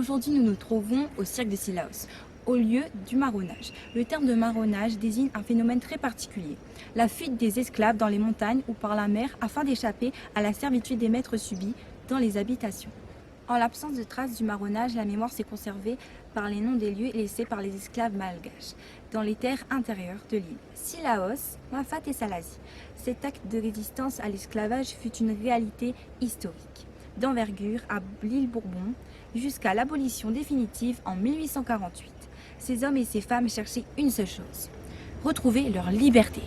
Aujourd'hui, nous nous trouvons au cirque de Cilaos, au lieu du marronnage. Le terme de marronnage désigne un phénomène très particulier, la fuite des esclaves dans les montagnes ou par la mer afin d'échapper à la servitude des maîtres subis dans les habitations. En l'absence de traces du marronnage, la mémoire s'est conservée par les noms des lieux laissés par les esclaves malgaches dans les terres intérieures de l'île. Cilaos, Mafat et Salazie. Cet acte de résistance à l'esclavage fut une réalité historique, d'envergure à l'île Bourbon, jusqu'à l'abolition définitive en 1848. Ces hommes et ces femmes cherchaient une seule chose, retrouver leur liberté.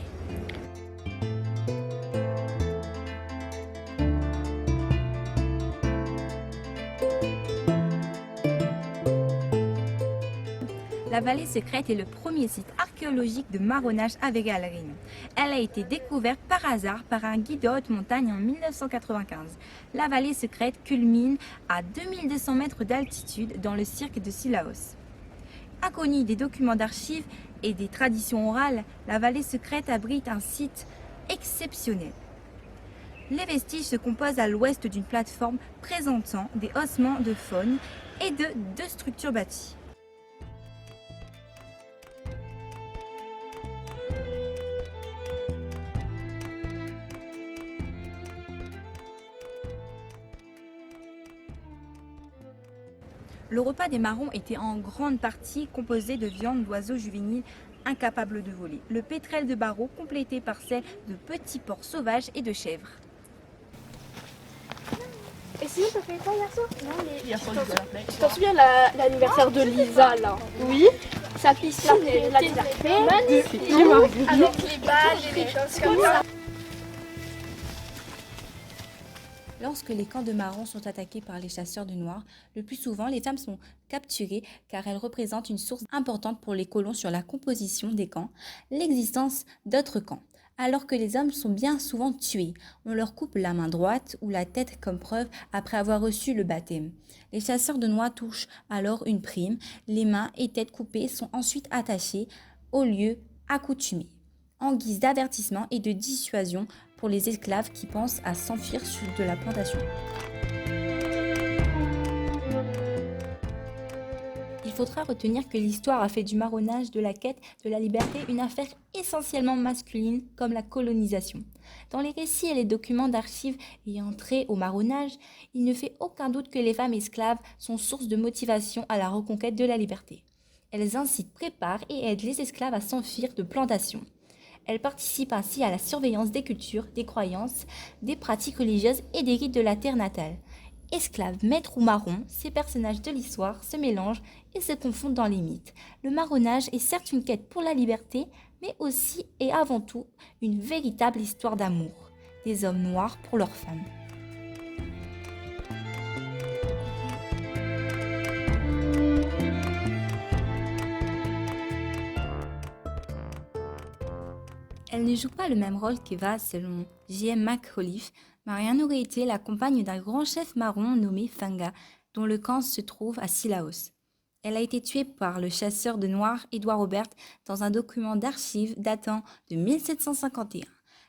La vallée secrète est le premier site archéologique de marronnage avec galerie. Elle a été découverte par hasard par un guide de haute montagne en 1995. La vallée secrète culmine à 2200 mètres d'altitude dans le cirque de Cilaos. Inconnue des documents d'archives et des traditions orales, la vallée secrète abrite un site exceptionnel. Les vestiges se composent à l'ouest d'une plateforme présentant des ossements de faune et de deux structures bâties. Le repas des marrons était en grande partie composé de viande d'oiseaux juvéniles incapables de voler. Le pétrel de barreau complété par celle de petits porcs sauvages et de chèvres. Et sinon, t'as fait quoi hier soir? Non, mais Hier soir, tu t'en souviens l'anniversaire de Lisa là? Oui. Sa piscine était magnifique. Avec les balles et les choses comme ça. Lorsque les camps de marrons sont attaqués par les chasseurs de noirs, le plus souvent les femmes sont capturées car elles représentent une source importante pour les colons sur la composition des camps, l'existence d'autres camps. Alors que les hommes sont bien souvent tués, on leur coupe la main droite ou la tête comme preuve après avoir reçu le baptême. Les chasseurs de noirs touchent alors une prime, les mains et têtes coupées sont ensuite attachées au lieu accoutumé, en guise d'avertissement et de dissuasion pour les esclaves qui pensent à s'enfuir de la plantation. Il faudra retenir que l'histoire a fait du marronnage de la quête de la liberté une affaire essentiellement masculine comme la colonisation. Dans les récits et les documents d'archives ayant trait au marronnage, il ne fait aucun doute que les femmes esclaves sont source de motivation à la reconquête de la liberté. Elles incitent, préparent et aident les esclaves à s'enfuir de plantations. Elle participe ainsi à la surveillance des cultures, des croyances, des pratiques religieuses et des rites de la terre natale. Esclaves, maîtres ou marrons, ces personnages de l'histoire se mélangent et se confondent dans les mythes. Le marronnage est certes une quête pour la liberté, mais aussi et avant tout une véritable histoire d'amour des hommes noirs pour leurs femmes. Elle ne joue pas le même rôle qu'Eva selon J.M. McAuliffe. Marianne n'aurait été la compagne d'un grand chef marron nommé Fanga, dont le camp se trouve à Cilaos. Elle a été tuée par le chasseur de noirs Edward Robert dans un document d'archives datant de 1751.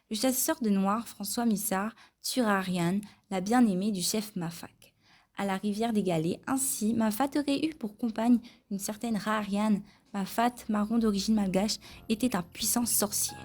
Le chasseur de noirs François Mussard tuera Ariane, la bien-aimée du chef Mafak, à la rivière des Galets. Ainsi, Mafat aurait eu pour compagne une certaine Ariane. Mafat, marron d'origine malgache, était un puissant sorcier.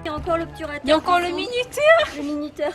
Il y a encore l'obturateur. Il y a encore le minuteur. Le minuteur.